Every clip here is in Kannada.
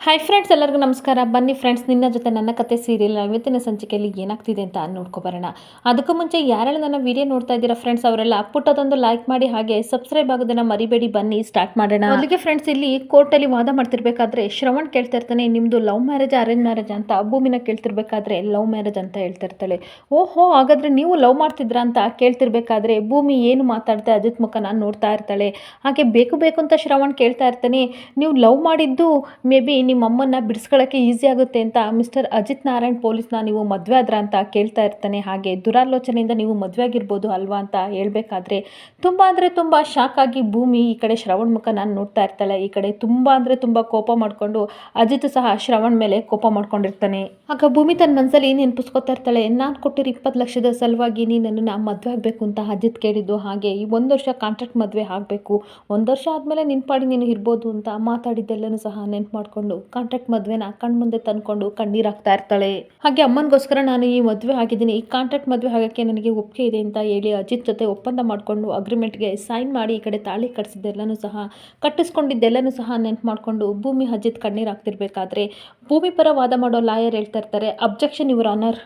ಹಾಯ್ ಫ್ರೆಂಡ್ಸ್, ಎಲ್ಲರಿಗೂ ನಮಸ್ಕಾರ. ಬನ್ನಿ ಫ್ರೆಂಡ್ಸ್, ನಿನ್ನ ಜೊತೆ ನನ್ನ ಕತೆ ಸೀರಿಯಲ್ ಇವತ್ತಿನ ಸಂಚಿಕೆಯಲ್ಲಿ ಏನಾಗ್ತಿದೆ ಅಂತ ನೋಡ್ಕೊಬರೋಣ. ಅದಕ್ಕೂ ಮುಂಚೆ ಯಾರೆಲ್ಲ ನನ್ನ ವಿಡಿಯೋ ನೋಡ್ತಾ ಇದ್ದೀರಾ ಫ್ರೆಂಡ್ಸ್, ಅವರೆಲ್ಲ ಪುಟ್ಟದೊಂದು ಲೈಕ್ ಮಾಡಿ ಹಾಗೆ ಸಬ್ಸ್ಕ್ರೈಬ್ ಆಗೋದನ್ನ ಮರಿಬೇಡಿ. ಬನ್ನಿ ಸ್ಟಾರ್ಟ್ ಮಾಡೋಣ. ಮೊದಲಿಗೆ ಫ್ರೆಂಡ್ಸ್, ಇಲ್ಲಿ ಕೋರ್ಟಲ್ಲಿ ವಾದ ಮಾಡ್ತಿರ್ಬೇಕಾದ್ರೆ ಶ್ರವಣ್ ಕೇಳ್ತಾ ಇರ್ತಾನೆ, ನಿಮ್ಮದು ಲವ್ ಮ್ಯಾರೇಜ್ ಅರೇಂಜ್ ಮ್ಯಾರೇಜ್ ಅಂತ. ಭೂಮಿನ ಕೇಳ್ತಿರ್ಬೇಕಾದ್ರೆ ಲವ್ ಮ್ಯಾರೇಜ್ ಅಂತ ಹೇಳ್ತಿರ್ತಾಳೆ. ಓಹೋ, ಹಾಗಾದ್ರೆ ನೀವು ಲವ್ ಮಾಡ್ತಿದ್ರಾ ಅಂತ ಕೇಳ್ತಿರ್ಬೇಕಾದ್ರೆ ಭೂಮಿ ಏನು ಮಾತಾಡ್ತಾ ಅಜಿತ್ ಮುಖನ ನೋಡ್ತಾ ಇರ್ತಾಳೆ. ಹಾಗೆ ಬೇಕು ಬೇಕು ಅಂತ ಶ್ರವಣ್ ಕೇಳ್ತಾ ಇರ್ತಾನೆ, ನೀವು ಲವ್ ಮಾಡಿದ್ದು ಮೇ ಬಿ ನಿಮ್ಮ ಅಮ್ಮನ್ನ ಬಿಡಿಸ್ಕೊಳ್ಳೋಕ್ಕೆ ಈಸಿ ಆಗುತ್ತೆ ಅಂತ ಮಿಸ್ಟರ್ ಅಜಿತ್ ನಾರಾಯಣ್ ಪೊಲೀಸ್ನ ನೀವು ಮದುವೆ ಆದ್ರ ಅಂತ ಕೇಳ್ತಾ ಇರ್ತಾನೆ. ಹಾಗೆ ದುರಾಲೋಚನೆಯಿಂದ ನೀವು ಮದುವೆ ಆಗಿರ್ಬೋದು ಅಲ್ವಾ ಅಂತ ಹೇಳ್ಬೇಕಾದ್ರೆ ತುಂಬ ಅಂದರೆ ತುಂಬ ಶಾಕ್ ಆಗಿ ಭೂಮಿ ಈ ಕಡೆ ಶ್ರವಣ್ ಮುಖ ನಾನು ನೋಡ್ತಾ ಇರ್ತಾಳೆ. ಈ ಕಡೆ ತುಂಬ ಅಂದರೆ ತುಂಬ ಕೋಪ ಮಾಡಿಕೊಂಡು ಅಜಿತ್ ಸಹ ಶ್ರವಣ್ ಮೇಲೆ ಕೋಪ ಮಾಡ್ಕೊಂಡಿರ್ತಾನೆ. ಆಗ ಭೂಮಿ ತನ್ನ ಮನಸ್ಸಲ್ಲಿ ನೆನಪಿಸ್ಕೊತಾ ಇರ್ತಾಳೆ, ನಾನು ಕೊಟ್ಟಿರೋ 20 ಲಕ್ಷದ ಸಲುವಾಗಿ ನೀನು ನನ್ನನ್ನು ಮದುವೆ ಆಗಬೇಕು ಅಂತ ಅಜಿತ್ ಕೇಳಿದ್ದು. ಹಾಗೆ ಈ 1 ವರ್ಷ ಕಾಂಟ್ರಾಕ್ಟ್ ಮದುವೆ ಆಗಬೇಕು, 1 ವರ್ಷ ಆದಮೇಲೆ ನಿನ್ನ ಪಾಡಿ ನೀನು ಇರ್ಬೋದು ಅಂತ ಮಾತಾಡಿದ್ದೆಲ್ಲನೂ ಸಹ ನೆನ್ಪು ಮಾಡಿಕೊಂಡು ಕಾಂಟ್ರಾಕ್ಟ್ ಮದುವೆನ ಕಣ್ಮುಂದೆ ತಂದ್ಕೊಂಡು ಕಣ್ಣೀರಾಗ್ತಾ ಇರ್ತಾಳೆ. ಹಾಗೆ ಅಮ್ಮನಿಗೋಸ್ಕರ ನಾನು ಈ ಮದುವೆ ಆಗಿದ್ದೀನಿ, ಈ ಕಾಂಟ್ರಾಕ್ಟ್ ಮದುವೆ ಆಗೋಕ್ಕೆ ನನಗೆ ಒಪ್ಪಿಗೆ ಇದೆ ಅಂತ ಹೇಳಿ ಅಜಿತ್ ಜೊತೆ ಒಪ್ಪಂದ ಮಾಡಿಕೊಂಡು ಅಗ್ರಿಮೆಂಟ್ಗೆ ಸೈನ್ ಮಾಡಿ ಈ ಕಡೆ ತಾಳಿ ಕಟ್ಟಿಸಿದ್ದೆಲ್ಲನೂ ಸಹ ಕಟ್ಟಿಸ್ಕೊಂಡಿದ್ದೆಲ್ಲನೂ ಸಹ ನೆನ್ಪು ಮಾಡಿಕೊಂಡು ಭೂಮಿ ಅಜಿತ್ ಕಣ್ಣೀರಾಗ್ತಿರ್ಬೇಕಾದ್ರೆ ಭೂಮಿ ಪರ ವಾದ ಮಾಡೋ ಲಾಯರ್ ಹೇಳ್ತಾ ಇರ್ತಾರೆ, ಅಬ್ಜೆಕ್ಷನ್ ಯುವರ್ ಆನರ್.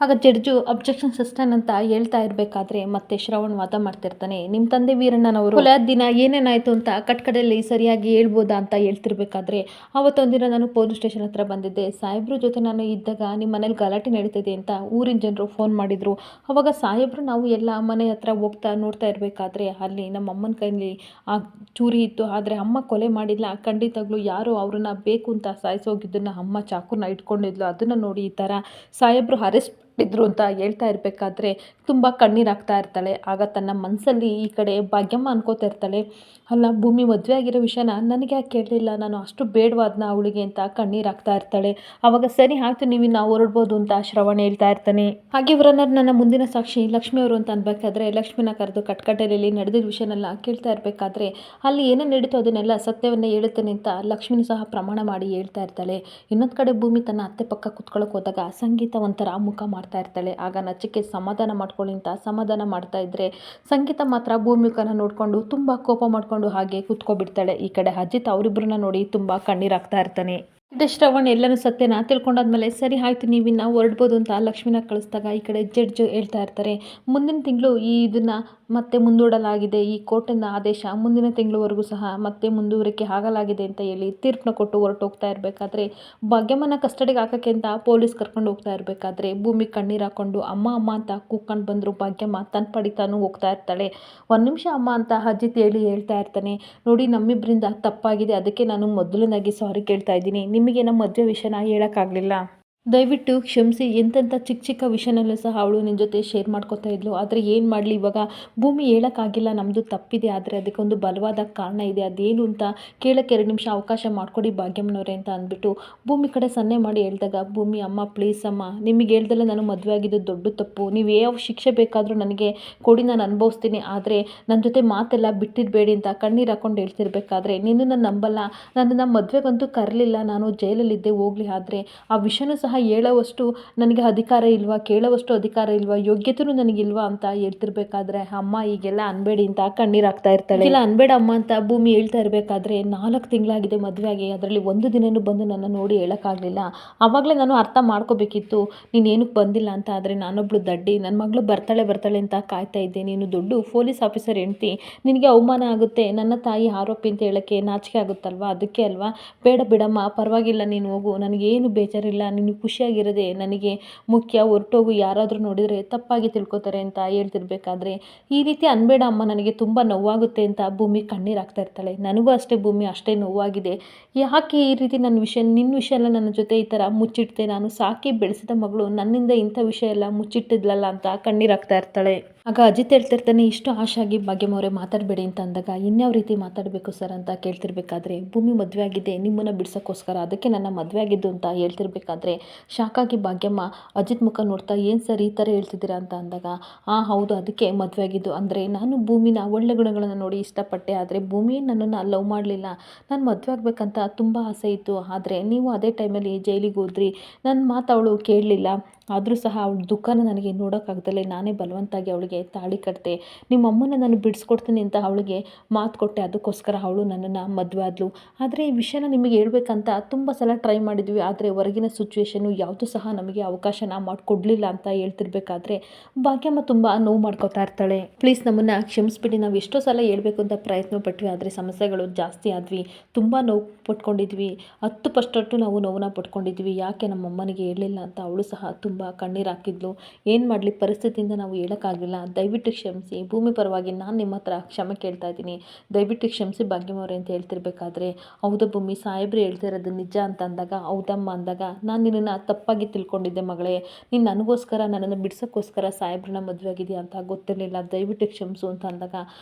ಆಗ ಜಡ್ಜು ಅಬ್ಜೆಕ್ಷನ್ ಸಸ್ಟೈನ್ ಅಂತ ಹೇಳ್ತಾ ಇರಬೇಕಾದ್ರೆ ಮತ್ತೆ ಶ್ರವಣ್ ವಾದ ಮಾಡ್ತಿರ್ತಾನೆ, ನಿಮ್ಮ ತಂದೆ ವೀರಣ್ಣನವರು ಕೊಲೆ ದಿನ ಏನೇನಾಯಿತು ಅಂತ ಕಟ್ಕಡೆಯಲ್ಲಿ ಸರಿಯಾಗಿ ಹೇಳ್ಬೋದಾ ಅಂತ ಹೇಳ್ತಿರ್ಬೇಕಾದ್ರೆ, ಅವತ್ತೊಂದಿನ ನಾನು ಪೊಲೀಸ್ ಸ್ಟೇಷನ್ ಹತ್ರ ಬಂದಿದ್ದೆ, ಸಾಹೇಬ್ರ ಜೊತೆ ನಾನು ಇದ್ದಾಗ ನಿಮ್ಮ ಮನೇಲಿ ಗಲಾಟೆ ನಡೀತಿದೆ ಅಂತ ಊರಿನ ಜನರು ಫೋನ್ ಮಾಡಿದರು. ಅವಾಗ ಸಾಹೇಬ್ರು ನಾವು ಎಲ್ಲ ಮನೆ ಹತ್ರ ಹೋಗ್ತಾ ನೋಡ್ತಾ ಇರಬೇಕಾದ್ರೆ ಅಲ್ಲಿ ನಮ್ಮ ಅಮ್ಮನ ಕೈಯಲ್ಲಿ ಆ ಚೂರಿ ಇತ್ತು, ಆದರೆ ಅಮ್ಮ ಕೊಲೆ ಮಾಡಿಲ್ಲ, ಖಂಡಿತಗಳು ಯಾರು ಅವ್ರನ್ನ ಬೇಕು ಅಂತ ಸಾಯಿಸೋಗಿದ್ದನ್ನು ಅಮ್ಮ ಚಾಕುನ ಇಟ್ಕೊಂಡಿದ್ಲು, ಅದನ್ನು ನೋಡಿ ಈ ಥರ ಸಾಹೇಬ್ರು ಅರೆಸ್ಟ್ ಇದ್ರು ಅಂತ ಹೇಳ್ತಾ ಇರಬೇಕಾದ್ರೆ ತುಂಬ ಕಣ್ಣೀರಾಗ್ತಾ ಇರ್ತಾಳೆ. ಆಗ ತನ್ನ ಮನಸ್ಸಲ್ಲಿ ಈ ಕಡೆ ಭಾಗ್ಯಮ್ಮ ಅನ್ಕೋತಾ ಇರ್ತಾಳೆ, ಅಲ್ಲ ಭೂಮಿ ಮದುವೆ ಆಗಿರೋ ವಿಷಯನ ನನಗೆ ಯಾಕೆ ಕೇಳಲಿಲ್ಲ, ನಾನು ಅಷ್ಟು ಬೇಡವಾದ್ನ ಅವಳಿಗೆ ಅಂತ ಕಣ್ಣೀರಾಗ್ತಾ ಇರ್ತಾಳೆ. ಆವಾಗ ಸರಿ ಆಯಿತು, ನೀವು ನಾವು ಹೊರಡ್ಬೋದು ಅಂತ ಶ್ರವಣ್ ಹೇಳ್ತಾ ಇರ್ತಾನೆ. ಹಾಗೆ ಇವರನ್ನ ನನ್ನ ಮುಂದಿನ ಸಾಕ್ಷಿ ಲಕ್ಷ್ಮಿ ಅವರು ಅಂತ ಅನ್ಬೇಕಾದ್ರೆ ಲಕ್ಷ್ಮಿನ ಕರೆದು ಕಟ್ಕಟೆಯಲ್ಲಿ ನಡೆದಿದ್ದ ವಿಷಯನೆಲ್ಲ ಕೇಳ್ತಾ ಇರಬೇಕಾದ್ರೆ ಅಲ್ಲಿ ಏನೇನು ನಡೀತೋ ಅದನ್ನೆಲ್ಲ ಸತ್ಯವನ್ನೇ ಹೇಳುತ್ತೇನೆ ಅಂತ ಲಕ್ಷ್ಮಿನೂ ಸಹ ಪ್ರಮಾಣ ಮಾಡಿ ಹೇಳ್ತಾ ಇರ್ತಾಳೆ. ಇನ್ನೊಂದು ಕಡೆ ಭೂಮಿ ತನ್ನ ಅತ್ತೆ ಪಕ್ಕ ಕುತ್ಕೊಳ್ಳೋಕೆ ಹೋದಾಗ ಸಂಗೀತ ಒಂಥರ ಮುಖ ಮಾಡ್ತಾ ಇರ್ತಾಳೆ. ಆಗ ನಚಿಕೆ ಸಮಾಧಾನ ಮಾಡ್ಕೊಳ್ಳಿ ಅಂತ ಸಮಾಧಾನ ಮಾಡ್ತಾ ಇದ್ರೆ ಸಂಗೀತ ಮಾತ್ರ ಭೂಮಿ ಮುಖನ ನೋಡಿಕೊಂಡು ತುಂಬ ಕೋಪ ಮಾಡಿಕೊಂಡು ಹಾಗೆ ಕೂತ್ಕೊಬಿಡ್ತಾಳೆ. ಈ ಕಡೆ ಅಜಿತ್ ಅವರಿಬ್ಬರನ್ನ ನೋಡಿ ತುಂಬ ಕಣ್ಣೀರಾಗ್ತಾ ಇರ್ತಾನೆ. ಇದೇ ಶ್ರವಣ್ ಎಲ್ಲನೂ ಸತ್ಯನ ತಿಳ್ಕೊಂಡಾದ್ಮೇಲೆ ಸರಿ ಆಯಿತು, ನೀವಿನ್ನ ಹೊರಡ್ಬೋದು ಅಂತ ಲಕ್ಷ್ಮಿನ ಕಳಿಸಿದಾಗ ಈ ಕಡೆ ಜಡ್ಜ್ ಹೇಳ್ತಾ ಇರ್ತಾರೆ, ಮುಂದಿನ ತಿಂಗಳು ಇದನ್ನು ಮತ್ತೆ ಮುಂದೂಡಲಾಗಿದೆ, ಈ ಕೋರ್ಟಿನ ಆದೇಶ ಮುಂದಿನ ತಿಂಗಳವರೆಗೂ ಸಹ ಮತ್ತೆ ಮುಂದುವರಿಕೆ ಆಗಲಾಗಿದೆ ಅಂತ ಹೇಳಿ ತೀರ್ಪನ್ನ ಕೊಟ್ಟು ಹೊರಟೋಗ್ತಾ ಇರಬೇಕಾದ್ರೆ ಭಾಗ್ಯಮ್ಮನ ಕಸ್ಟಡಿಗೆ ಹಾಕೋಕ್ಕೆ ಅಂತ ಪೊಲೀಸ್ ಕರ್ಕೊಂಡು ಹೋಗ್ತಾ ಇರಬೇಕಾದ್ರೆ ಭೂಮಿ ಕಣ್ಣೀರು ಹಾಕ್ಕೊಂಡು ಅಮ್ಮ ಅಮ್ಮ ಅಂತ ಕೂಗ್ಕೊಂಡು ಬಂದರು. ಭಾಗ್ಯಮ್ಮ ತನ್ನ ಪಡಿ ತಾನು ಹೋಗ್ತಾ ಇರ್ತಾಳೆ. 1 ನಿಮಿಷ ಅಮ್ಮ ಅಂತ ಅಜಿತ್ ಹೇಳ್ತಾ ಇರ್ತಾನೆ, ನೋಡಿ ನಮ್ಮಿಬ್ಬರಿಂದ ತಪ್ಪಾಗಿದೆ, ಅದಕ್ಕೆ ನಾನು ಮೊದಲನಾಗಿ ಸಾರಿ ಕೇಳ್ತಾ ಇದ್ದೀನಿ, ನಿಮಗೆ ನಮ್ಮ ಮದುವೆ ವಿಷಯನ ಹೇಳೋಕ್ಕಾಗಲಿಲ್ಲ, ದಯವಿಟ್ಟು ಕ್ಷಮಿಸಿ. ಎಂತೆಂಥ ಚಿಕ್ಕ ಚಿಕ್ಕ ವಿಷಯನಲ್ಲೂ ಸಹ ಅವಳು ನಿನ್ನ ಜೊತೆ ಶೇರ್ ಮಾಡ್ಕೋತಾ ಇದ್ಲು, ಆದರೆ ಏನು ಮಾಡಲಿ ಇವಾಗ ಭೂಮಿ ಹೇಳೋಕ್ಕಾಗಿಲ್ಲ, ನಮ್ಮದು ತಪ್ಪಿದೆ, ಆದರೆ ಅದಕ್ಕೊಂದು ಬಲವಾದ ಕಾರಣ ಇದೆ, ಅದೇನು ಅಂತ ಕೇಳೋಕ್ಕೆ 2 ನಿಮಿಷ ಅವಕಾಶ ಮಾಡಿಕೊಡಿ ಭಾಗ್ಯಮ್ಮನವರೇ ಅಂತ ಅಂದ್ಬಿಟ್ಟು ಭೂಮಿ ಕಡೆ ಸನ್ನೆ ಮಾಡಿ ಹೇಳಿದಾಗ ಭೂಮಿ, ಅಮ್ಮ ಪ್ಲೀಸ್ ಅಮ್ಮ, ನಿಮಗೆ ಹೇಳ್ದಲ್ಲ ನಾನು ಮದುವೆ ಆಗಿದ್ದು ದೊಡ್ಡ ತಪ್ಪು, ನೀವು ಯಾವ ಶಿಕ್ಷೆ ಬೇಕಾದರೂ ನನಗೆ ಕೊಡಿ, ನಾನು ಅನುಭವಿಸ್ತೀನಿ, ಆದರೆ ನನ್ನ ಜೊತೆ ಮಾತೆಲ್ಲ ಬಿಟ್ಟಿರಬೇಡಿ ಅಂತ ಕಣ್ಣೀರು ಹಾಕ್ಕೊಂಡು ಹೇಳ್ತಿರ್ಬೇಕಾದ್ರೆ, ನಿನ್ನನ್ನು ನಂಬಲ್ಲ, ನನ್ನನ್ನು ಮದುವೆಗಂತೂ ಕರಲಿಲ್ಲ, ನಾನು ಜೈಲಲ್ಲಿದ್ದೆ ಹೋಗಲಿ, ಆದರೆ ಆ ವಿಷಯನೂ ಸಹ ಹೇಳೋವಷ್ಟು ನನಗೆ ಅಧಿಕಾರ ಇಲ್ವಾ, ಕೇಳೋವಷ್ಟು ಅಧಿಕಾರ ಇಲ್ವಾ, ಯೋಗ್ಯತೆಯೂ ನನಗಿಲ್ವಾ ಅಂತ ಹೇಳ್ತಿರ್ಬೇಕಾದ್ರೆ ಅಮ್ಮ ಹೀಗೆಲ್ಲ ಅನ್ಬೇಡಿ ಅಂತ ಕಣ್ಣೀರಾಗ್ತಾ ಇರ್ತಾಳೆ. ಇಲ್ಲ ಅನ್ಬೇಡ ಅಮ್ಮ ಅಂತ ಭೂಮಿ ಹೇಳ್ತಾ ಇರಬೇಕಾದ್ರೆ 4 ತಿಂಗಳಾಗಿದೆ ಮದುವೆಯಾಗಿ, ಅದರಲ್ಲಿ 1 ದಿನನೂ ಬಂದು ನನ್ನ ನೋಡಿ ಹೇಳೋಕ್ಕಾಗಲಿಲ್ಲ, ಆವಾಗಲೇ ನಾನು ಅರ್ಥ ಮಾಡ್ಕೋಬೇಕಿತ್ತು ನೀನು ಏನಕ್ಕೆ ಬಂದಿಲ್ಲ ಅಂತ, ಆದರೆ ನಾನೊಬ್ಳು ದಡ್ಡಿ, ನನ್ನ ಮಗಳು ಬರ್ತಾಳೆ ಅಂತ ಕಾಯ್ತಾ ಇದ್ದೆ, ನೀನು ದೊಡ್ಡ ಪೊಲೀಸ್ ಆಫೀಸರ್ ಹೆಂಡ್ತಿ, ನಿನಗೆ ಅವಮಾನ ಆಗುತ್ತೆ, ನನ್ನ ತಾಯಿ ಆರೋಪಿ ಅಂತ ಹೇಳೋಕ್ಕೆ ನಾಚಿಕೆ ಆಗುತ್ತಲ್ವಾ, ಅದಕ್ಕೆ ಅಲ್ವಾ, ಬೇಡ ಬಿಡಮ್ಮ ಪರವಾಗಿಲ್ಲ, ನೀನು ಹೋಗು, ನನಗೇನು ಬೇಜಾರಿಲ್ಲ, ನೀನು ಖುಷಿಯಾಗಿರೋದೆ ನನಗೆ ಮುಖ್ಯ, ಹೊರಟೋಗು, ಯಾರಾದರೂ ನೋಡಿದರೆ ತಪ್ಪಾಗಿ ತಿಳ್ಕೊತಾರೆ ಅಂತ ಹೇಳ್ತಿರ್ಬೇಕಾದ್ರೆ ಈ ರೀತಿ ಅನ್ಬೇಡ ಅಮ್ಮ, ನನಗೆ ತುಂಬ ನೋವಾಗುತ್ತೆ ಅಂತ ಭೂಮಿ ಕಣ್ಣೀರಾಗ್ತಾ ಇರ್ತಾಳೆ. ನನಗೂ ಅಷ್ಟೇ ಭೂಮಿ, ಅಷ್ಟೇ ನೋವಾಗಿದೆ, ಯಾಕೆ ಈ ರೀತಿ ನಿನ್ನ ವಿಷಯ ಎಲ್ಲ ನನ್ನ ಜೊತೆ ಈ ಥರ ಮುಚ್ಚಿಡ್ತೆ, ನಾನು ಸಾಕಿ ಬೆಳೆಸಿದ ಮಗಳು ನನ್ನಿಂದ ಇಂಥ ವಿಷಯ ಎಲ್ಲ ಮುಚ್ಚಿಟ್ಟಿದ್ಲಲ್ಲ ಅಂತ ಕಣ್ಣೀರಾಗ್ತಾ ಇರ್ತಾಳೆ. ಆಗ ಅಜಿತ್ ಹೇಳ್ತಿರ್ತಾನೆ, ಇಷ್ಟು ಆಶಾಗಿ ಭಾಗ್ಯಮ್ಮವರೇ ಮಾತಾಡಬೇಡಿ ಅಂತ ಅಂದಾಗ ಇನ್ಯಾವ ರೀತಿ ಮಾತಾಡಬೇಕು ಸರ್ ಅಂತ ಕೇಳ್ತಿರ್ಬೇಕಾದ್ರೆ ಭೂಮಿ ಮದುವೆ ಆಗಿದೆ ನಿಮ್ಮನ್ನು ಬಿಡ್ಸೋಕ್ಕೋಸ್ಕರ, ಅದಕ್ಕೆ ನನ್ನ ಮದುವೆ ಆಗಿದ್ದು ಅಂತ ಹೇಳ್ತಿರ್ಬೇಕಾದ್ರೆ ಶಾಕಾಗಿ ಭಾಗ್ಯಮ್ಮ ಅಜಿತ್ ಮುಖ ನೋಡ್ತಾ, ಏನು ಸರ್ ಈ ಥರ ಹೇಳ್ತಿದ್ದೀರಾ ಅಂತ ಅಂದಾಗ, ಹೌದು ಅದಕ್ಕೆ ಮದುವೆ ಆಗಿದ್ದು, ಅಂದರೆ ನಾನು ಭೂಮಿನ ಒಳ್ಳೆ ಗುಣಗಳನ್ನು ನೋಡಿ ಇಷ್ಟಪಟ್ಟೆ, ಆದರೆ ಭೂಮಿ ನನ್ನನ್ನು ಲವ್ ಮಾಡಲಿಲ್ಲ, ನಾನು ಮದುವೆ ಆಗಬೇಕಂತ ತುಂಬ ಆಸೆ ಇತ್ತು, ಆದರೆ ನೀವು ಅದೇ ಟೈಮಲ್ಲಿ ಜೈಲಿಗೆ ಹೋದ್ರಿ, ನನ್ನ ಮಾತು ಅವಳು ಕೇಳಲಿಲ್ಲ, ಆದರೂ ಸಹ ಅವಳ ದುಃಖನ ನನಗೆ ನೋಡೋಕ್ಕಾಗ್ದಲೇ ನಾನೇ ಬಲವಂತಾಗಿ ಅವಳಿಗೆ ತಾಳಿ ಕಟ್ಟಿದೆ. ನಿಮ್ಮ ಅಮ್ಮನ ನಾನು ಬಿಡಿಸ್ಕೊಡ್ತೀನಿ ಅಂತ ಅವಳಿಗೆ ಮಾತು ಕೊಟ್ಟೆ. ಅದಕ್ಕೋಸ್ಕರ ಅವಳು ನನ್ನನ್ನು ಮದುವೆ ಆದಳು. ಆದರೆ ಈ ವಿಷಯನ ನಿಮಗೆ ಹೇಳ್ಬೇಕಂತ ತುಂಬ ಸಲ ಟ್ರೈ ಮಾಡಿದ್ವಿ. ಆದರೆ ಹೊರಗಿನ ಸಿಚುವೇಶನ್ನು ಯಾವುದೂ ಸಹ ನಮಗೆ ಅವಕಾಶನ ಮಾಡಿಕೊಡ್ಲಿಲ್ಲ ಅಂತ ಹೇಳ್ತಿರ್ಬೇಕಾದ್ರೆ ಭಾಗ್ಯಮ್ಮ ತುಂಬ ನೋವು ಮಾಡ್ಕೋತಾ ಇರ್ತಾಳೆ. ಪ್ಲೀಸ್ ನಮ್ಮನ್ನು ಕ್ಷಮಿಸ್ಬಿಡಿ. ನಾವು ಎಷ್ಟೋ ಸಲ ಹೇಳ್ಬೇಕು ಅಂತ ಪ್ರಯತ್ನ ಪಟ್ವಿ, ಆದರೆ ಸಮಸ್ಯೆಗಳು ಜಾಸ್ತಿ ಆದ್ವಿ. ತುಂಬ ನೋವು ಪಟ್ಕೊಂಡಿದ್ವಿ. 10% ನಾವು ನೋವನ್ನ ಪಟ್ಕೊಂಡಿದ್ವಿ. ಯಾಕೆ ನಮ್ಮ ಅಮ್ಮನಿಗೆ ಹೇಳಲಿಲ್ಲ ಅಂತ ಅವಳು ಸಹ ತುಂಬ ಕಣ್ಣೀರು ಹಾಕಿದ್ಲು. ಏನು ಮಾಡಲಿ, ಪರಿಸ್ಥಿತಿಯಿಂದ ನಾವು ಹೇಳೋಕ್ಕಾಗಲಿಲ್ಲ. ದಯವಿಟ್ಟು ಕ್ಷಮಿಸಿ. ಭೂಮಿ ಪರವಾಗಿ ನಾನು ನಿಮ್ಮ ಹತ್ರ ಕ್ಷಮೆ ಕೇಳ್ತಾ ಇದ್ದೀನಿ. ದಯವಿಟ್ಟು ಕ್ಷಮಿಸಿ ಭಾಗ್ಯಮ್ಮವ್ರೆ ಅಂತ ಹೇಳ್ತಿರ್ಬೇಕಾದ್ರೆ, ಹೌದಾ ಭೂಮಿ, ಸಾಹೇಬ್ರು ಹೇಳ್ತಿರೋದು ನಿಜ ಅಂತ ಅಂದಾಗ, ಹೌದಮ್ಮ ಅಂದಾಗ, ನಾನು ನಿನ್ನನ್ನು ತಪ್ಪಾಗಿ ತಿಳ್ಕೊಂಡಿದ್ದೆ ಮಗಳೇ. ನೀನು ನನಗೋಸ್ಕರ, ನನ್ನನ್ನು ಬಿಡ್ಸೋಕ್ಕೋಸ್ಕರ ಸಾಹೇಬ್ರನ್ನ ಮದುವೆ ಆಗಿದೆಯಾ ಅಂತ ಗೊತ್ತಿರಲಿಲ್ಲ. ದಯವಿಟ್ಟು ಕ್ಷಮಿಸು ಅಂತ ಅಂದಾಗ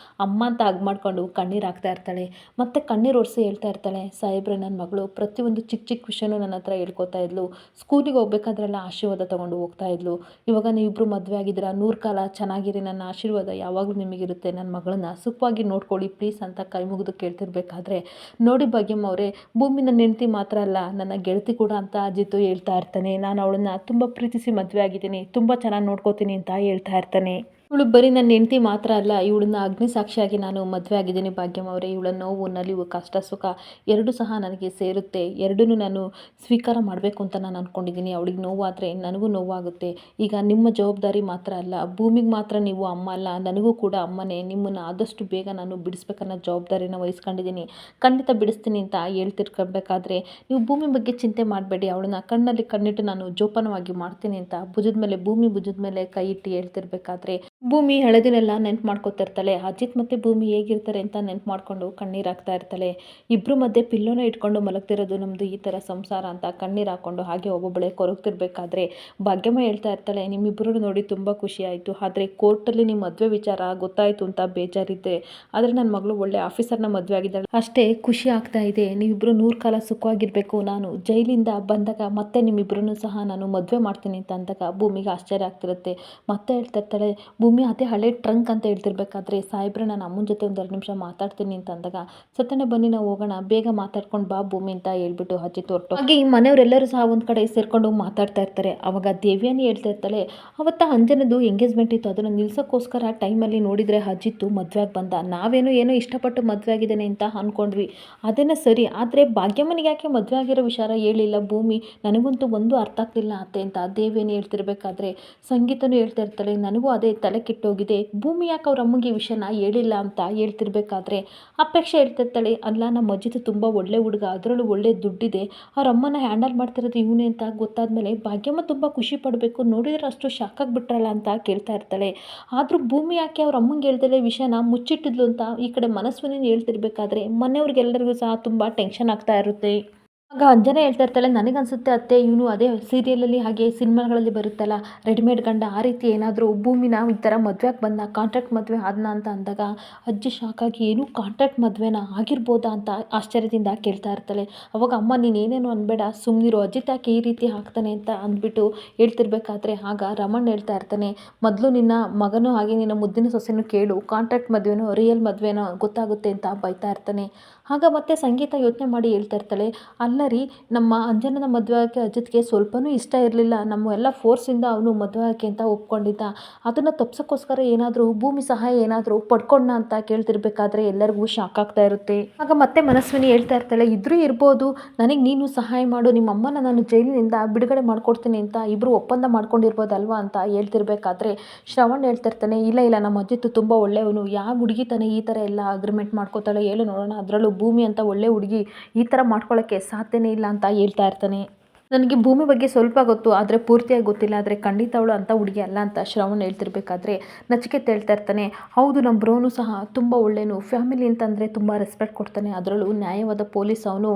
ಅಮ್ಮ ಅಂತ ಹಗ್ ಮಾಡ್ಕೊಂಡು ಕಣ್ಣೀರು ಹಾಕ್ತಾ ಇರ್ತಾಳೆ. ಮತ್ತು ಕಣ್ಣೀರು ಒರೆಸಿ ಹೇಳ್ತಾ ಇರ್ತಾಳೆ, ಸಾಹೇಬ್ರೆ, ನನ್ನ ಮಗಳು ಪ್ರತಿಯೊಂದು ಚಿಕ್ಕ ಚಿಕ್ಕ ವಿಷಯನೂ ನನ್ನ ಹತ್ರ ಹೇಳ್ಕೊತಾ ಇದ್ಲು. ಸ್ಕೂಲಿಗೆ ಹೋಗ್ಬೇಕಾದ್ರೆಲ್ಲ ಆಶೀರ್ವಾದ ತೊಗೊಂಡು ಹೋಗ್ತಾ ಇದ್ಲು. ಇವಾಗ ನೀವಿಬ್ಬರು ಮದುವೆ ಆಗಿದ್ದೀರಾ, 100 ಕಾಲ ಚೆನ್ನಾಗಿರಿ, ನನ್ನ ಆಶೀರ್ವಾದ ಯಾವಾಗಲೂ ನಿಮಗಿರುತ್ತೆ. ನನ್ನ ಮಗಳನ್ನ ಸುಖವಾಗಿ ನೋಡ್ಕೊಳ್ಳಿ ಪ್ಲೀಸ್ ಅಂತ ಕೈ ಮುಗಿದು ಕೇಳ್ತಿರ್ಬೇಕಾದ್ರೆ, ನೋಡಿ ಭಾಗ್ಯಮ್ಮ ಅವರೇ, ಭೂಮಿ ನನ್ನ ಹೆಂಡತಿ ಮಾತ್ರ ಅಲ್ಲ, ನನ್ನ ಗೆಳತಿ ಕೂಡ ಅಂತ ಅಜಿತು ಹೇಳ್ತಾ ಇರ್ತಾನೆ. ನಾನು ಅವಳನ್ನು ತುಂಬ ಪ್ರೀತಿಸಿ ಮದುವೆ ಆಗಿದ್ದೀನಿ, ತುಂಬ ಚೆನ್ನಾಗಿ ನೋಡ್ಕೋತೀನಿ ಅಂತ ಹೇಳ್ತಾ ಇರ್ತಾನೆ. ಇವಳು ಬರೀ ನನ್ನ ಹೆಂಡತಿ ಮಾತ್ರ ಅಲ್ಲ, ಇವಳನ್ನ ಅಗ್ನಿ ಸಾಕ್ಷಿಯಾಗಿ ನಾನು ಮದುವೆ ಆಗಿದ್ದೀನಿ ಭಾಗ್ಯಮ್ಮ ಅವರೇ. ಇವಳ ನೋವು, ನಲಿವು, ಕಷ್ಟ, ಸುಖ ಎರಡೂ ಸಹ ನನಗೆ ಸೇರುತ್ತೆ. ಎರಡನ್ನೂ ನಾನು ಸ್ವೀಕಾರ ಮಾಡಬೇಕು ಅಂತ ನಾನು ಅಂದ್ಕೊಂಡಿದ್ದೀನಿ. ಅವಳಿಗೆ ನೋವಾದರೆ ನನಗೂ ನೋವಾಗುತ್ತೆ. ಈಗ ನಿಮ್ಮ ಜವಾಬ್ದಾರಿ ಮಾತ್ರ ಅಲ್ಲ, ಭೂಮಿಗೆ ಮಾತ್ರ ನೀವು ಅಮ್ಮ ಅಲ್ಲ, ನನಗೂ ಕೂಡ ಅಮ್ಮನೇ. ನಿಮ್ಮನ್ನು ಆದಷ್ಟು ಬೇಗ ನಾನು ಬಿಡಿಸ್ಬೇಕನ್ನೋ ಜವಾಬ್ದಾರಿನ ವಹಿಸ್ಕೊಂಡಿದ್ದೀನಿ. ಖಂಡಿತ ಬಿಡಿಸ್ತೀನಿ ಅಂತ ಹೇಳ್ತಿರ್ಕೊಬೇಕಾದ್ರೆ, ನೀವು ಭೂಮಿ ಬಗ್ಗೆ ಚಿಂತೆ ಮಾಡಬೇಡಿ, ಅವಳನ್ನ ಕಣ್ಣಲ್ಲಿ ಕಣ್ಣಿಟ್ಟು ನಾನು ಜೋಪಾನವಾಗಿ ಮಾಡ್ತೀನಿ ಅಂತ ಭುಜದ ಮೇಲೆ ಕೈ ಇಟ್ಟು ಹೇಳ್ತಿರ್ಬೇಕಾದ್ರೆ, ಭೂಮಿ ಹಳೆದಿನೆಲ್ಲ ನೆನ್ಪು ಮಾಡ್ಕೊತಿರ್ತಾಳೆ. ಅಜಿತ್ ಮತ್ತು ಭೂಮಿ ಹೇಗಿರ್ತಾರೆ ಅಂತ ನೆನ್ಪು ಮಾಡಿಕೊಂಡು ಕಣ್ಣೀರು ಹಾಕ್ತಾ ಇರ್ತಾಳೆ. ಇಬ್ಬರು ಮಧ್ಯೆ ಪಿಲ್ಲೋನ ಇಟ್ಕೊಂಡು ಮಲಗ್ತಿರೋದು ನಮ್ಮದು ಈ ಥರ ಸಂಸಾರ ಅಂತ ಕಣ್ಣೀರು ಹಾಕ್ಕೊಂಡು ಹಾಗೆ ಒಬ್ಬೊಬ್ಬಳೆ ಕೊರಗ್ತಿರ್ಬೇಕಾದ್ರೆ ಭಾಗ್ಯಮ್ಮ ಹೇಳ್ತಾ ಇರ್ತಾಳೆ, ನಿಮ್ಮಿಬ್ಬರು ನೋಡಿ ತುಂಬ ಖುಷಿ ಆಯಿತು. ಆದರೆ ಕೋರ್ಟಲ್ಲಿ ನಿಮ್ಮ ಮದುವೆ ವಿಚಾರ ಗೊತ್ತಾಯಿತು ಅಂತ ಬೇಜಾರಿದ್ದೆ. ಆದರೆ ನನ್ನ ಮಗಳು ಒಳ್ಳೆ ಆಫೀಸರ್ನ ಮದುವೆ ಆಗಿದ್ದಾಳೆ, ಅಷ್ಟೇ ಖುಷಿ ಆಗ್ತಾ ಇದೆ. ನೀವಿಬ್ಬರು 100 ಕಾಲ ಸುಖವಾಗಿರಬೇಕು. ನಾನು ಜೈಲಿಂದ ಬಂದಾಗ ಮತ್ತೆ ನಿಮ್ಮಿಬ್ಬರನ್ನು ಸಹ ನಾನು ಮದುವೆ ಮಾಡ್ತೀನಿ ಅಂತ ಅಂದಾಗ ಭೂಮಿಗೆ ಆಶ್ಚರ್ಯ ಆಗ್ತಿರುತ್ತೆ. ಮತ್ತೆ ಹೇಳ್ತಾ ಇರ್ತಾಳೆ, ಭೂಮಿ ಅದೇ ಹಳೆ ಟ್ರಂಕ್ ಅಂತ ಹೇಳ್ತಿರ್ಬೇಕಾದ್ರೆ, ಸಾಹೇಬ್ರೆ ನಾನು ಅಮ್ಮನ ಜೊತೆ ಒಂದು 2 ನಿಮಿಷ ಮಾತಾಡ್ತೀನಿ ಅಂತ ಅಂದಾಗ, ಸತ್ತನೆ ಬನ್ನಿ ನಾವು ಹೋಗೋಣ, ಬೇಗ ಮಾತಾಡ್ಕೊಂಡು ಬಾ ಭೂಮಿ ಅಂತ ಹೇಳ್ಬಿಟ್ಟು ಅಜಿತ್ ಹೊರಟು. ಹಾಗೆ ಈ ಮನೆಯವರೆಲ್ಲರೂ ಸಹ ಒಂದು ಕಡೆ ಸೇರ್ಕೊಂಡು ಮಾತಾಡ್ತಾ ಇರ್ತಾರೆ. ಅವಾಗ ದೇವ್ಯಾನಿ ಹೇಳ್ತಾ ಇರ್ತಾಳೆ, ಅವತ್ತ ಅಂಜನದು ಎಂಗೇಜ್ಮೆಂಟ್ ಇತ್ತು, ಅದನ್ನು ನಿಲ್ಸೋಕ್ಕೋಸ್ಕರ ಟೈಮಲ್ಲಿ ನೋಡಿದರೆ ಅಜಿತ್ತು ಮದುವೆಯಾಗಿ ಬಂದ. ಏನೋ ಇಷ್ಟಪಟ್ಟು ಮದುವೆ ಆಗಿದ್ದೇನೆ ಅಂತ ಅಂದ್ಕೊಂಡ್ವಿ, ಅದೇನೇ ಸರಿ. ಆದರೆ ಭಾಗ್ಯಮ್ಮನಿಗೆ ಯಾಕೆ ಮದುವೆ ಆಗಿರೋ ವಿಚಾರ ಹೇಳಿಲ್ಲ ಭೂಮಿ, ನನಗಂತೂ ಒಂದು ಅರ್ಥ ಆಗ್ತಿಲ್ಲ ಅತ್ತೆ ಅಂತ ದೇವ್ಯಾನಿ ಹೇಳ್ತಿರ್ಬೇಕಾದ್ರೆ, ಸಂಗೀತನೂ ಹೇಳ್ತಾ ಇರ್ತಾಳೆ, ನನಗೂ ಅದೇ ತಲೆ ಕೆಟ್ಟೋಗಿದೆ. ಭೂಮಿ ಯಾಕೆ ಅವ್ರ ಅಮ್ಮಗೆ ಈ ವಿಷಯನ ಹೇಳಿಲ್ಲ ಅಂತ ಹೇಳ್ತಿರ್ಬೇಕಾದ್ರೆ ಅಪೇಕ್ಷೆ ಹೇಳ್ತಿರ್ತಾಳೆ, ಅಲ್ಲ ನಮ್ಮ ಅಜಿತ್ ತುಂಬ ಒಳ್ಳೆ ಹುಡುಗ, ಅದರಲ್ಲೂ ಒಳ್ಳೆ ದುಡ್ಡಿದೆ, ಅವ್ರ ಅಮ್ಮನ ಹ್ಯಾಂಡಲ್ ಮಾಡ್ತಿರೋದು ಇವನೇ ಅಂತ ಗೊತ್ತಾದ್ಮೇಲೆ ಭಾಗ್ಯಮ್ಮ ತುಂಬ ಖುಷಿ ಪಡಬೇಕು, ನೋಡಿದ್ರೆ ಅಷ್ಟು ಶಾಕ್ ಆಗಿಬಿಟ್ರಲ್ಲ ಅಂತ ಕೇಳ್ತಾ ಇರ್ತಾಳೆ. ಆದರೂ ಭೂಮಿ ಯಾಕೆ ಅವ್ರ ಅಮ್ಮಂಗೆ ಹೇಳ್ದಲೇ ವಿಷಯನ ಮುಚ್ಚಿಟ್ಟಿದ್ಲು ಅಂತ ಈ ಕಡೆ ಮನಸ್ವಿನಿ ಹೇಳ್ತಿರ್ಬೇಕಾದ್ರೆ ಮನೆಯವ್ರಿಗೆಲ್ಲರಿಗೂ ಸಹ ತುಂಬ ಟೆನ್ಷನ್ ಆಗ್ತಾ ಇರುತ್ತೆ. ಆಗ ಅಂಜನ ಹೇಳ್ತಾ ಇರ್ತಾಳೆ, ನನಗನ್ಸುತ್ತೆ ಅತ್ತೆ, ಇವನು ಅದೇ ಸೀರಿಯಲಲ್ಲಿ ಹಾಗೆ ಸಿನಿಮಾಗಳಲ್ಲಿ ಬರುತ್ತಲ್ಲ ರೆಡಿಮೇಡ್ ಗಂಡ, ಆ ರೀತಿ ಏನಾದರೂ ಭೂಮಿನ ಈ ಥರ ಮದುವೆಗೆ ಬಂದ, ಕಾಂಟ್ರಾಕ್ಟ್ ಮದುವೆ ಆದ್ನ ಅಂತ ಅಂದಾಗ ಅಜ್ಜಿ ಶಾಕಾಗಿ, ಏನು ಕಾಂಟ್ರಾಕ್ಟ್ ಮದುವೆನ ಆಗಿರ್ಬೋದಾ ಅಂತ ಆಶ್ಚರ್ಯದಿಂದ ಕೇಳ್ತಾ ಇರ್ತಾಳೆ. ಅವಾಗ ಅಮ್ಮ ನೀನು ಏನೇನು ಅನ್ಬೇಡ, ಸುಮ್ಮನಿರು, ಅಜಿತ್ ಯಾಕೆ ಈ ರೀತಿ ಆಗ್ತಾನೆ ಅಂತ ಅಂದ್ಬಿಟ್ಟು ಹೇಳ್ತಿರ್ಬೇಕಾದ್ರೆ ಆಗ ರಮಣ್ ಹೇಳ್ತಾ ಇರ್ತಾನೆ, ಮೊದಲು ನಿನ್ನ ಮಗನೂ ಹಾಗೆ ನಿನ್ನ ಮುದ್ದಿನ ಸೊಸೆನೂ ಕೇಳು, ಕಾಂಟ್ರಾಕ್ಟ್ ಮದುವೆನೋ ರಿಯಲ್ ಮದುವೆನೋ ಗೊತ್ತಾಗುತ್ತೆ ಅಂತ ಬೈತಾ ಇರ್ತಾನೆ. ಆಗ ಮತ್ತೆ ಸಂಗೀತ ಯೋಚನೆ ಮಾಡಿ ಹೇಳ್ತಾ ಇರ್ತಾಳೆ, ಅಲ್ಲ ರೀ, ನಮ್ಮ ಅಂಜನನ ಮದುವೆ ಆಗೋಕ್ಕೆ ಅಜಿತ್ಗೆ ಸ್ವಲ್ಪನೂ ಇಷ್ಟ ಇರಲಿಲ್ಲ, ನಮ್ಮ ಎಲ್ಲ ಫೋರ್ಸಿಂದ ಅವನು ಮದುವೆ ಆಗೋಕ್ಕೆ ಅಂತ ಒಪ್ಕೊಂಡಿದ್ದ. ಅದನ್ನು ತಪ್ಸೋಕ್ಕೋಸ್ಕರ ಏನಾದರೂ ಭೂಮಿ ಸಹಾಯ ಏನಾದರೂ ಪಡ್ಕೊಂಡ ಅಂತ ಕೇಳ್ತಿರ್ಬೇಕಾದ್ರೆ ಎಲ್ಲರಿಗೂ ಶಾಕ್ ಆಗ್ತಾ ಇರುತ್ತೆ. ಆಗ ಮತ್ತೆ ಮನಸ್ವಿನಿ ಹೇಳ್ತಾ ಇರ್ತಾಳೆ, ಇದ್ರೂ ಇರ್ಬೋದು, ನನಗೆ ನೀನು ಸಹಾಯ ಮಾಡು, ನಿಮ್ಮ ಅಮ್ಮನ ನಾನು ಜೈಲಿನಿಂದ ಬಿಡುಗಡೆ ಮಾಡ್ಕೊಡ್ತೀನಿ ಅಂತ ಇಬ್ಬರು ಒಪ್ಪಂದ ಮಾಡ್ಕೊಂಡಿರ್ಬೋದಲ್ವಾ ಅಂತ ಹೇಳ್ತಿರ್ಬೇಕಾದ್ರೆ ಶ್ರವಣ್ ಹೇಳ್ತಿರ್ತಾನೆ, ಇಲ್ಲ ನಮ್ಮ ಅಜಿತ್ ತುಂಬ ಒಳ್ಳೆಯವನು, ಯಾವ ಹುಡುಗಿ ತಾನೇ ಈ ಥರ ಎಲ್ಲ ಅಗ್ರಿಮೆಂಟ್ ಮಾಡ್ಕೋತಾಳೆ ಹೇಳು ನೋಡೋಣ, ಅದರಲ್ಲೂ ಭೂಮಿ ಅಂತ ಒಳ್ಳೆ ಹುಡುಗಿ ಈ ಥರ ಮಾಡ್ಕೊಳ್ಳೋಕ್ಕೆ ಸಾಧ್ಯನೇ ಇಲ್ಲ ಅಂತ ಹೇಳ್ತಾ ಇರ್ತಾನೆ. ನನಗೆ ಭೂಮಿ ಬಗ್ಗೆ ಸ್ವಲ್ಪ ಗೊತ್ತು, ಆದರೆ ಪೂರ್ತಿಯಾಗಿ ಗೊತ್ತಿಲ್ಲ, ಆದರೆ ಖಂಡಿತ ಅವಳು ಅಂಥ ಹುಡುಗಿ ಅಲ್ಲ ಅಂತ ಶ್ರವಣ್ ಹೇಳ್ತಿರ್ಬೇಕಾದ್ರೆ ನಚಿಕೇತ್ ಹೇಳ್ತಾ ಇರ್ತಾನೆ, ಹೌದು ನಮ್ಮ ಬ್ರೋನು ಸಹ ತುಂಬ ಒಳ್ಳೆಯನು, ಫ್ಯಾಮಿಲಿ ಅಂತಂದರೆ ತುಂಬ ರೆಸ್ಪೆಕ್ಟ್ ಕೊಡ್ತಾನೆ, ಅದರಲ್ಲೂ ನ್ಯಾಯವಾದ ಪೊಲೀಸ್ ಅವನು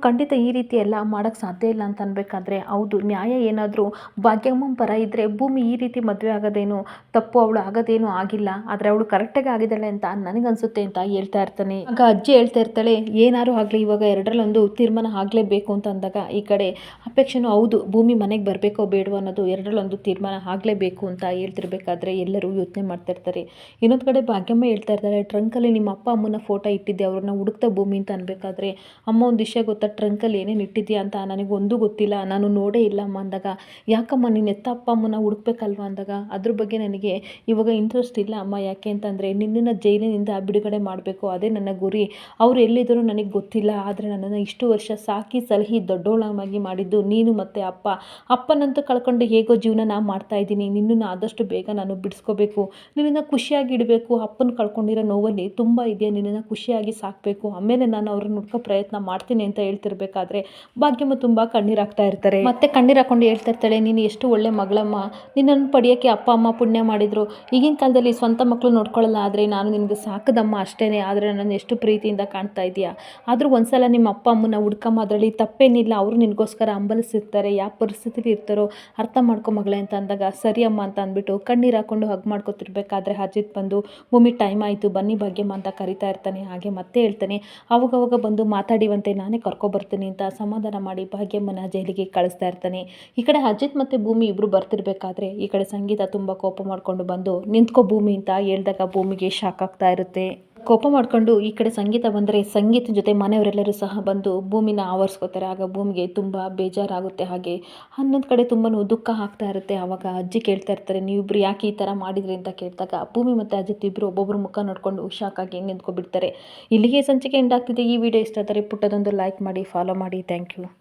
ಖಂಡಿತ ಈ ರೀತಿ ಎಲ್ಲ ಮಾಡೋಕ್ಕೆ ಸಾಧ್ಯ ಇಲ್ಲ ಅಂತ ಅನ್ಬೇಕಾದ್ರೆ, ಹೌದು ನ್ಯಾಯ ಏನಾದರೂ ಭಾಗ್ಯಮ್ಮನ ಪರ ಇದ್ದರೆ ಭೂಮಿ ಈ ರೀತಿ ಮದುವೆ ಆಗೋದೇನು ತಪ್ಪು, ಅವಳು ಆಗೋದೇನು ಆಗಿಲ್ಲ, ಆದರೆ ಅವಳು ಕರೆಕ್ಟಾಗಿ ಆಗಿದ್ದಾಳೆ ಅಂತ ನನಗನ್ಸುತ್ತೆ ಅಂತ ಹೇಳ್ತಾ ಇರ್ತಾನೆ. ಆಗ ಅಜ್ಜಿ ಹೇಳ್ತಾ ಇರ್ತಾಳೆ, ಏನಾರು ಆಗಲಿ ಇವಾಗ ಎರಡರಲ್ಲೊಂದು ತೀರ್ಮಾನ ಆಗಲೇಬೇಕು ಅಂತ ಅಂದಾಗ ಈ ಕಡೆ ಅಪೇಕ್ಷೆನೂ ಹೌದು, ಭೂಮಿ ಮನೆಗೆ ಬರಬೇಕೋ ಬೇಡವೋ ಅನ್ನೋದು ಎರಡರಲ್ಲೊಂದು ತೀರ್ಮಾನ ಆಗಲೇಬೇಕು ಅಂತ ಹೇಳ್ತಿರ್ಬೇಕಾದ್ರೆ ಎಲ್ಲರೂ ಯೋಚನೆ ಮಾಡ್ತಾಯಿರ್ತಾರೆ. ಇನ್ನೊಂದು ಕಡೆ ಭಾಗ್ಯಮ್ಮ ಹೇಳ್ತಾ ಇರ್ತಾರೆ, ಟ್ರಂಕಲ್ಲಿ ನಿಮ್ಮ ಅಪ್ಪ ಅಮ್ಮನ ಫೋಟೋ ಇಟ್ಟಿದ್ದೆ, ಅವ್ರನ್ನ ಹುಡುಕ್ತಾ ಭೂಮಿ ಅಂತ ಅನ್ಬೇಕಾದ್ರೆ, ಅಮ್ಮ ಒಂದು ವಿಷಯ ಗೊತ್ತಾ, ಟ್ರಂಕಲ್ಲಿ ಏನೇನು ಇಟ್ಟಿದ್ಯಾ ಅಂತ ನನಗೊಂದು ಗೊತ್ತಿಲ್ಲ, ನಾನು ನೋಡೇ ಇಲ್ಲ ಅಮ್ಮ ಅಂದಾಗ, ಯಾಕಮ್ಮ ನೀನು ಎತ್ತ ಅಪ್ಪ ಅಮ್ಮನ ಹುಡುಕ್ಬೇಕಲ್ವ ಅಂದಾಗ, ಅದ್ರ ಬಗ್ಗೆ ನನಗೆ ಇವಾಗ ಇಂಟ್ರೆಸ್ಟ್ ಇಲ್ಲ ಅಮ್ಮ. ಯಾಕೆ ಅಂತಂದರೆ ನಿನ್ನನ್ನು ಜೈಲಿನಿಂದ ಬಿಡುಗಡೆ ಮಾಡಬೇಕು, ಅದೇ ನನ್ನ ಗುರಿ. ಅವ್ರು ಎಲ್ಲಿದ್ದರೂ ನನಗೆ ಗೊತ್ತಿಲ್ಲ, ಆದರೆ ನನ್ನನ್ನು ಇಷ್ಟು ವರ್ಷ ಸಾಕಿ ಸಲಹಿ ದೊಡ್ಡೋಳಾಗಿ ಮಾಡಿದ್ದು ನೀನು ಮತ್ತು ಅಪ್ಪ. ಅಪ್ಪನಂತೂ ಕಳ್ಕೊಂಡು ಹೇಗೋ ಜೀವನ ಮಾಡ್ತಾಯಿದ್ದೀನಿ, ನಿನ್ನನ್ನು ಆದಷ್ಟು ಬೇಗ ನಾನು ಬಿಡಿಸ್ಕೋಬೇಕು, ನಿನ್ನನ್ನು ಖುಷಿಯಾಗಿ ಇಡಬೇಕು. ಅಪ್ಪನ ಕಳ್ಕೊಂಡಿರೋ ನೋವಲ್ಲಿ ತುಂಬ ಇದೆಯಾ, ನಿನ್ನನ್ನು ಖುಷಿಯಾಗಿ ಸಾಕಬೇಕು, ಆಮೇಲೆ ನಾನು ಅವ್ರನ್ನ ಹುಡ್ಕೋ ಪ್ರಯತ್ನ ಮಾಡ್ತೀನಿ ಅಂತ ಹೇಳ್ತಿರ್ಬೇಕಾದ್ರೆ ಭಾಗ್ಯಮ್ಮ ತುಂಬ ಕಣ್ಣೀರಾಗ್ತಾ ಇರ್ತಾರೆ. ಮತ್ತೆ ಕಣ್ಣೀರು ಹಾಕೊಂಡು ಹೇಳ್ತಾ ಇರ್ತಾಳೆ, ನೀನು ಎಷ್ಟು ಒಳ್ಳೆ ಮಗಳಮ್ಮ, ನಿನ್ನನ್ನು ಪಡೆಯೋಕ್ಕೆ ಅಪ್ಪ ಅಮ್ಮ ಪುಣ್ಯ ಮಾಡಿದರು. ಈಗಿನ ಕಾಲದಲ್ಲಿ ಸ್ವಂತ ಮಕ್ಕಳು ನೋಡ್ಕೊಳ್ಳಲ್ಲ, ಆದರೆ ನಾನು ನಿನಗೆ ಸಾಕದಮ್ಮ ಅಷ್ಟೇ, ಆದರೆ ನನ್ನನ್ನು ಎಷ್ಟು ಪ್ರೀತಿಯಿಂದ ಕಾಣ್ತಾ ಇದೆಯಾ. ಆದರೂ ಒಂದ್ಸಲ ನಿಮ್ಮ ಅಪ್ಪ ಅಮ್ಮನ ಹುಡ್ಕಮ್ಮ, ಅದರಲ್ಲಿ ತಪ್ಪೇನಿಲ್ಲ, ಅವರು ನಿನಗೋಸ್ಕರ ಹಂಬಲಿಸಿರ್ತಾರೆ, ಯಾವ ಪರಿಸ್ಥಿತಿಲಿ ಇರ್ತಾರೋ ಅರ್ಥ ಮಾಡ್ಕೊ ಮಗಳೇ ಅಂತ ಅಂದಾಗ, ಸರಿ ಅಮ್ಮ ಅಂತ ಅಂದ್ಬಿಟ್ಟು ಕಣ್ಣೀರು ಹಾಕ್ಕೊಂಡು ಹಗ್ ಮಾಡ್ಕೊತಿರ್ಬೇಕಾದ್ರೆ ಅಜಿತ್ ಬಂದು, ಭೂಮಿ ಟೈಮ್ ಆಯಿತು ಬನ್ನಿ ಭಾಗ್ಯಮ್ಮ ಅಂತ ಕರಿತಾ ಇರ್ತಾನೆ. ಹಾಗೆ ಮತ್ತೆ ಹೇಳ್ತಾನೆ, ಅವಾಗವಾಗ ಬಂದು ಮಾತಾಡಿವಂತೆ, ನಾನೇ ಕರ್ಕೊಬರ್ತೀನಿ ಅಂತ ಸಮಾಧಾನ ಮಾಡಿ ಭಾಗ್ಯಮ್ಮನ ಜೈಲಿಗೆ ಕಳಿಸ್ತಾ ಇರ್ತಾನೆ. ಈ ಕಡೆ ಅಜಿತ್ ಮತ್ತು ಭೂಮಿ ಇಬ್ಬರು ಬರ್ತಿರ್ಬೇಕಾದ್ರೆ ಈ ಕಡೆ ಸಂಗೀತ ತುಂಬ ಕೋಪ ಮಾಡಿಕೊಂಡು ಬಂದು, ನಿಂತ್ಕೋ ಭೂಮಿ ಅಂತ ಹೇಳಿದಾಗ ಭೂಮಿಗೆ ಶಾಕ್ ಆಗ್ತಾ ಇರುತ್ತೆ. ಕೋಪ ಮಾಡಿಕೊಂಡು ಈ ಕಡೆ ಸಂಗೀತ ಬಂದರೆ, ಸಂಗೀತದ ಜೊತೆ ಮನೆಯವರೆಲ್ಲರೂ ಸಹ ಬಂದು ಭೂಮಿನ ಆವರಿಸ್ಕೋತಾರೆ. ಆಗ ಭೂಮಿಗೆ ತುಂಬ ಬೇಜಾರಾಗುತ್ತೆ. ಹಾಗೆ ಹನ್ನೊಂದು ಕಡೆ ತುಂಬ ದುಃಖ ಆಗ್ತಾ ಇರುತ್ತೆ. ಆವಾಗ ಅಜ್ಜಿ ಕೇಳ್ತಾ ಇರ್ತಾರೆ, ನೀವಿಬ್ರು ಯಾಕೆ ಈ ಥರ ಮಾಡಿದ್ರಿ ಅಂತ ಕೇಳಿದಾಗ ಭೂಮಿ ಮತ್ತು ಅಜಿತ್ ಇಬ್ಬರು ಒಬ್ಬೊಬ್ಬರು ಮುಖ ನೋಡಿಕೊಂಡು ಶಾಕಾಗಿ ನಿಂತ್ಕೊಬಿಡ್ತಾರೆ. ಇಲ್ಲಿಗೆ ಸಂಚಿಕೆ ಎಂಡ್ ಆಗ್ತಿದೆ. ಈ ವಿಡಿಯೋ ಇಷ್ಟ ಆದರೆ ಪುಟ್ಟದೊಂದು ಲೈಕ್ ಮಾಡಿ, ಫಾಲೋ ಮಾಡಿ. Thank you.